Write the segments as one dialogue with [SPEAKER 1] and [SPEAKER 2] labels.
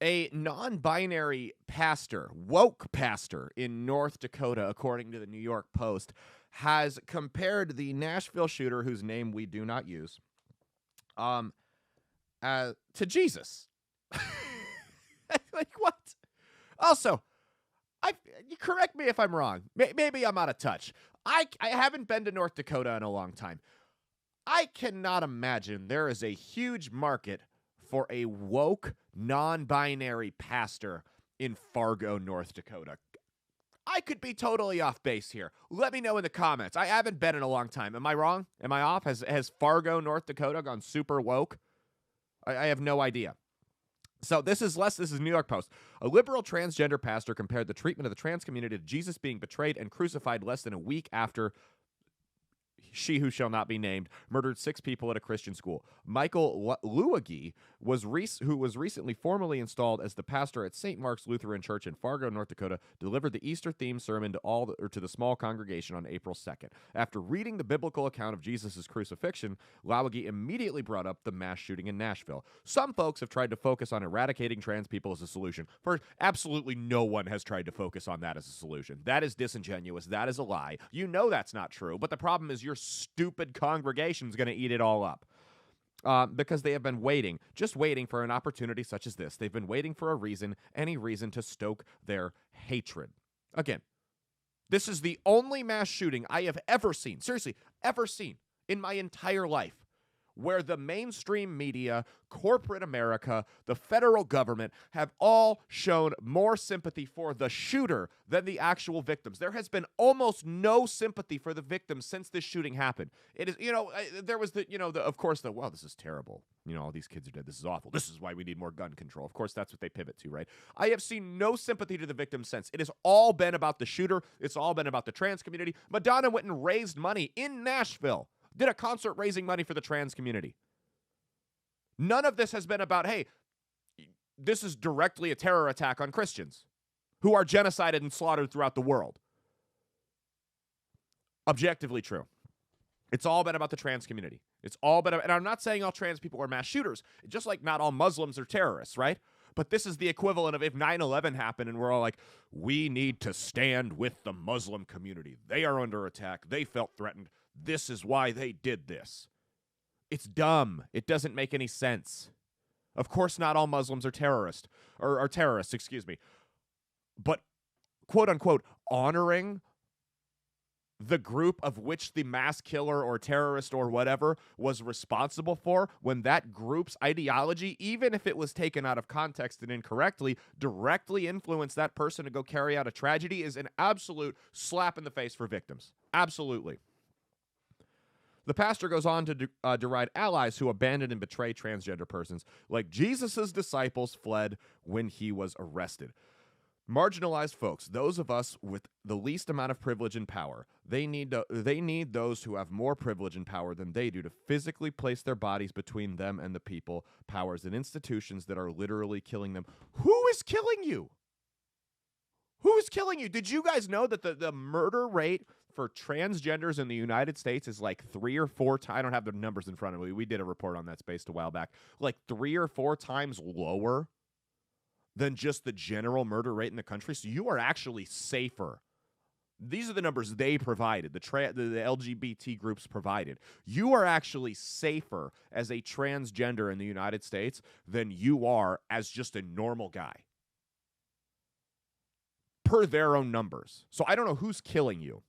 [SPEAKER 1] A non-binary pastor, woke pastor in North Dakota, according to the New York Post, has compared the Nashville shooter, whose name we do not use, to Jesus. Like, what? Also, you correct me if I'm wrong. Maybe I'm out of touch. I haven't been to North Dakota in a long time. I cannot imagine there is a huge market for a woke, non-binary pastor in Fargo, North Dakota. I could be totally off base here. Let me know in the comments. I haven't been in a long time. Am I wrong? Am I off? Has Fargo, North Dakota gone super woke? I have no idea. So this is New York Post. A liberal transgender pastor compared the treatment of the trans community to Jesus being betrayed and crucified less than a week after she who shall not be named murdered 6 people at a Christian school. Michael Luigi who was recently formally installed as the pastor at St. Mark's Lutheran Church in Fargo, North Dakota, delivered the Easter-themed sermon to the small congregation on April 2nd. After reading the biblical account of Jesus' crucifixion, Luigi immediately brought up the mass shooting in Nashville. Some folks have tried to focus on eradicating trans people as a solution. First, absolutely no one has tried to focus on that as a solution. That is disingenuous. That is a lie. You know that's not true, but the problem is your stupid congregation is going to eat it all up. Because they have been waiting for an opportunity such as this. They've been waiting for any reason to stoke their hatred. Again, this is the only mass shooting I have ever seen, seriously, ever seen in my entire life, where the mainstream media, corporate America, the federal government have all shown more sympathy for the shooter than the actual victims. There has been almost no sympathy for the victims since this shooting happened. It is, there was well, this is terrible. All these kids are dead. This is awful. This is why we need more gun control. Of course, that's what they pivot to, right? I have seen no sympathy to the victims since. It has all been about the shooter. It's all been about the trans community. Madonna went and raised money in Nashville. Did a concert raising money for the trans community. None of this has been about, hey, this is directly a terror attack on Christians who are genocided and slaughtered throughout the world. Objectively true. It's all been about the trans community. It's all been, and I'm not saying all trans people are mass shooters, just like not all Muslims are terrorists, right? But this is the equivalent of if 9/11 happened and we're all like, we need to stand with the Muslim community. They are under attack. They felt threatened. This is why they did this. It's dumb. It doesn't make any sense. Of course, not all Muslims are terrorists, but quote unquote, honoring the group of which the mass killer or terrorist or whatever was responsible for, when that group's ideology, even if it was taken out of context and incorrectly, directly influenced that person to go carry out a tragedy, is an absolute slap in the face for victims. Absolutely. The pastor goes on to deride allies who abandon and betray transgender persons, like Jesus' disciples fled when he was arrested. Marginalized folks, those of us with the least amount of privilege and power, they need those who have more privilege and power than they do to physically place their bodies between them and the people, powers, and institutions that are literally killing them. Who is killing you? Who is killing you? Did you guys know that the murder rate for transgenders in the United States is like 3 or 4 times, I don't have the numbers in front of me. We did a report on that spaced a while back. Like 3 or 4 times lower than just the general murder rate in the country. So you are actually safer. These are the numbers they provided, the LGBT groups provided. You are actually safer as a transgender in the United States than you are as just a normal guy, per their own numbers. So I don't know who's killing you.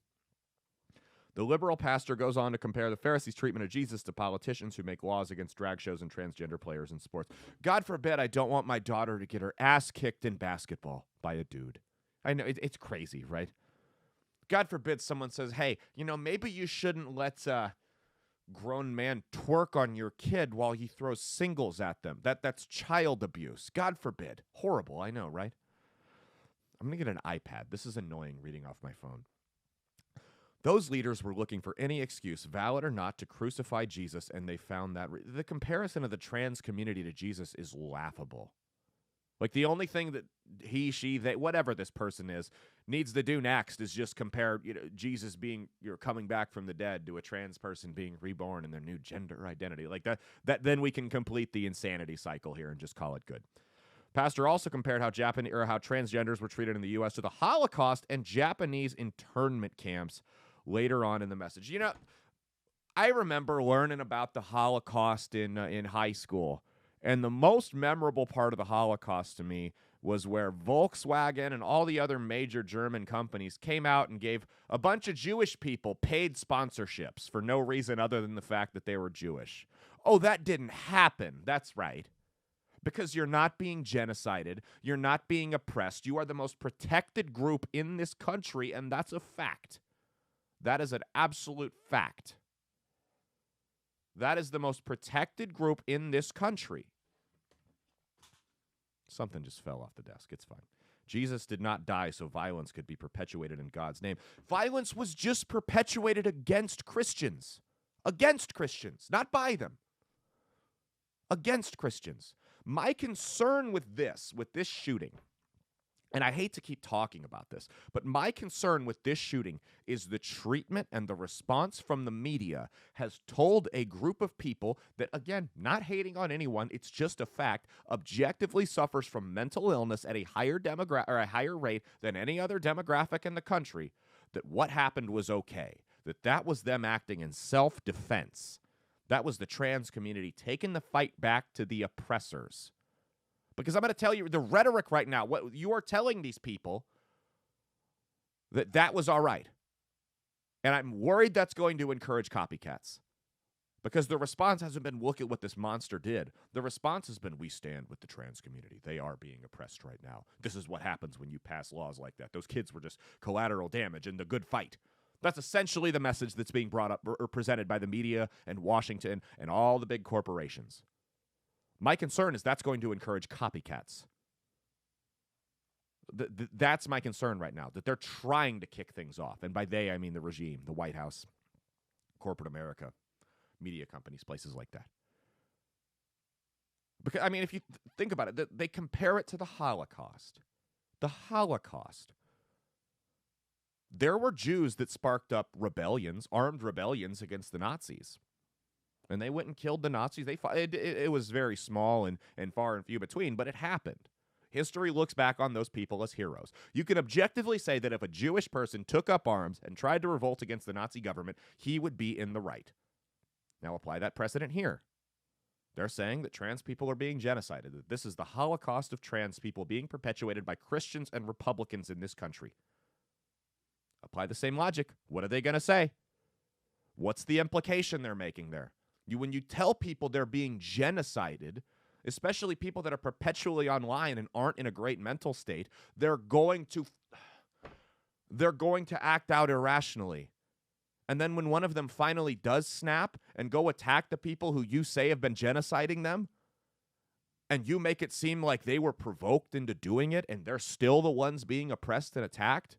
[SPEAKER 1] The liberal pastor goes on to compare the Pharisees' treatment of Jesus to politicians who make laws against drag shows and transgender players in sports. God forbid I don't want my daughter to get her ass kicked in basketball by a dude. I know, it's crazy, right? God forbid someone says, hey, maybe you shouldn't let a grown man twerk on your kid while he throws singles at them. That's child abuse. God forbid. Horrible, I know, right? I'm going to get an iPad. This is annoying reading off my phone. Those leaders were looking for any excuse, valid or not, to crucify Jesus, and they found that the comparison of the trans community to Jesus is laughable. Like, the only thing that he, she, they, whatever this person is, needs to do next is just compare, Jesus being, coming back from the dead to a trans person being reborn in their new gender identity. Like that then we can complete the insanity cycle here and just call it good. Pastor also compared how transgenders were treated in the U.S. to the Holocaust and Japanese internment camps later on in the message. You know, I remember learning about the Holocaust in high school, and the most memorable part of the Holocaust to me was where Volkswagen and all the other major German companies came out and gave a bunch of Jewish people paid sponsorships for no reason other than the fact that they were Jewish. Oh, that didn't happen. That's right. Because you're not being genocided, you're not being oppressed, you are the most protected group in this country, and that's a fact. That is an absolute fact. That is the most protected group in this country. Something just fell off the desk. It's fine. Jesus did not die so violence could be perpetuated in God's name. Violence was just perpetuated against Christians. Against Christians, not by them. Against Christians. My concern with this shooting, and I hate to keep talking about this, but my concern with this shooting is the treatment and the response from the media has told a group of people that, again, not hating on anyone, it's just a fact, objectively suffers from mental illness at a higher rate than any other demographic in the country, that what happened was okay, that was them acting in self-defense. That was the trans community taking the fight back to the oppressors. Because I'm going to tell you, the rhetoric right now, what you are telling these people, that was all right. And I'm worried that's going to encourage copycats. Because the response hasn't been, look at what this monster did. The response has been, we stand with the trans community. They are being oppressed right now. This is what happens when you pass laws like that. Those kids were just collateral damage in the good fight. That's essentially the message that's being brought up or presented by the media and Washington and all the big corporations. My concern is that's going to encourage copycats. That's my concern right now, that they're trying to kick things off. And by they, I mean the regime, the White House, corporate America, media companies, places like that. Because, I mean, if you think about it, they compare it to the Holocaust. The Holocaust. There were Jews that sparked up rebellions, armed rebellions against the Nazis. And they went and killed the Nazis. They fought. It was very small and far and few between, but it happened. History looks back on those people as heroes. You can objectively say that if a Jewish person took up arms and tried to revolt against the Nazi government, he would be in the right. Now apply that precedent here. They're saying that trans people are being genocided, that this is the Holocaust of trans people being perpetuated by Christians and Republicans in this country. Apply the same logic. What are they going to say? What's the implication they're making there? When you tell people they're being genocided, especially people that are perpetually online and aren't in a great mental state, they're going to act out irrationally. And then when one of them finally does snap and go attack the people who you say have been genociding them, and you make it seem like they were provoked into doing it and they're still the ones being oppressed and attacked,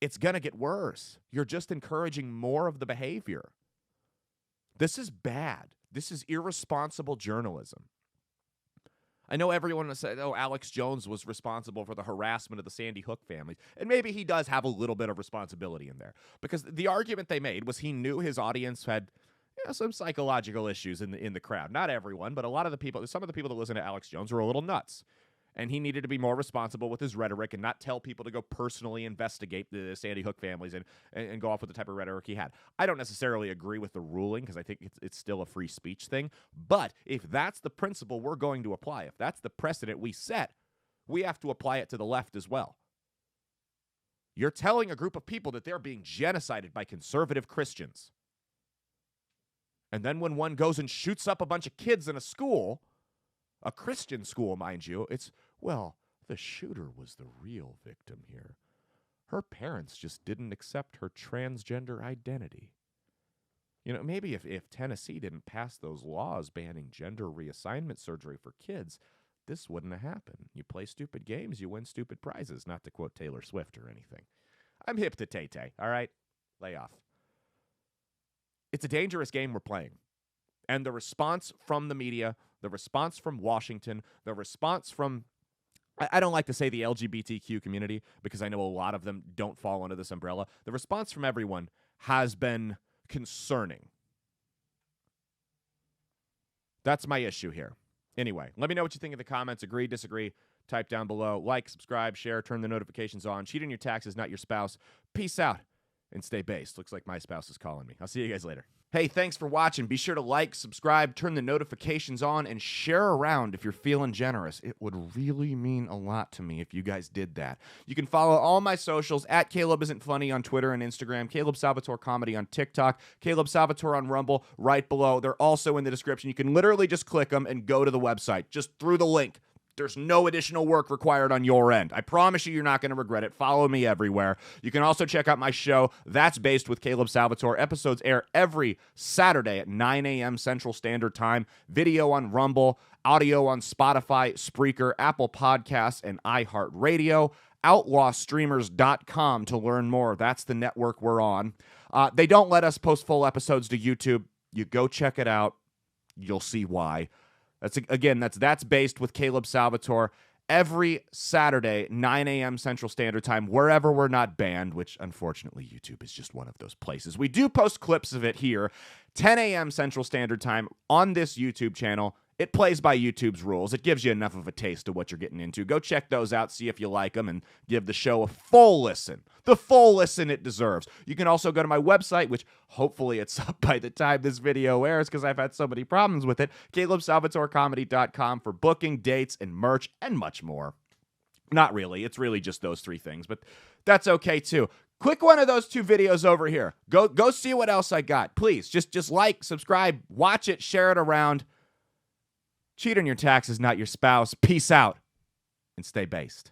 [SPEAKER 1] it's going to get worse. You're just encouraging more of the behavior. This is bad. This is irresponsible journalism. I know everyone will say, oh, Alex Jones was responsible for the harassment of the Sandy Hook families. And maybe he does have a little bit of responsibility in there. Because the argument they made was he knew his audience had some psychological issues in the crowd. Not everyone, but some of the people that listen to Alex Jones were a little nuts. And he needed to be more responsible with his rhetoric and not tell people to go personally investigate the Sandy Hook families and go off with the type of rhetoric he had. I don't necessarily agree with the ruling because I think it's still a free speech thing. But if that's the principle we're going to apply, if that's the precedent we set, we have to apply it to the left as well. You're telling a group of people that they're being genocided by conservative Christians. And then when one goes and shoots up a bunch of kids in a school, a Christian school, mind you, the shooter was the real victim here. Her parents just didn't accept her transgender identity. Maybe if Tennessee didn't pass those laws banning gender reassignment surgery for kids, this wouldn't have happened. You play stupid games, you win stupid prizes, not to quote Taylor Swift or anything. I'm hip to Tay-Tay, all right? Lay off. It's a dangerous game we're playing. And the response from the media, the response from Washington, the response from, I don't like to say the LGBTQ community because I know a lot of them don't fall under this umbrella. The response from everyone has been concerning. That's my issue here. Anyway, let me know what you think in the comments. Agree, disagree, type down below. Like, subscribe, share, turn the notifications on. Cheat on your taxes, not your spouse. Peace out and stay based. Looks like my spouse is calling me. I'll see you guys later. Hey, thanks for watching. Be sure to like, subscribe, turn the notifications on, and share around if you're feeling generous. It would really mean a lot to me if you guys did that. You can follow all my socials at Caleb Isn't Funny on Twitter and Instagram, Caleb Salvatore Comedy on TikTok, Caleb Salvatore on Rumble right below. They're also in the description. You can literally just click them and go to the website just through the link. There's no additional work required on your end. I promise you're not going to regret it. Follow me everywhere. You can also check out my show, That's Based with Caleb Salvatore. Episodes air every Saturday at 9 a.m. Central Standard Time. Video on Rumble, audio on Spotify, Spreaker, Apple Podcasts, and iHeartRadio. Outlawstreamers.com to learn more. That's the network we're on. They don't let us post full episodes to YouTube. You go check it out. You'll see why. That's Based with Caleb Salvatore every Saturday, 9 a.m. Central Standard Time, wherever we're not banned, which unfortunately YouTube is just one of those places. We do post clips of it here, 10 a.m. Central Standard Time on this YouTube channel. It plays by YouTube's rules. It gives you enough of a taste of what you're getting into. Go check those out, see if you like them, and give the show a full listen. The full listen it deserves. You can also go to my website, which hopefully it's up by the time this video airs because I've had so many problems with it, CalebSalvatoreComedy.com for booking, dates, and merch, and much more. Not really. It's really just those three things, but that's okay too. Click one of those two videos over here. Go see what else I got. Please, just like, subscribe, watch it, share it around. Cheat on your taxes, not your spouse. Peace out and stay based.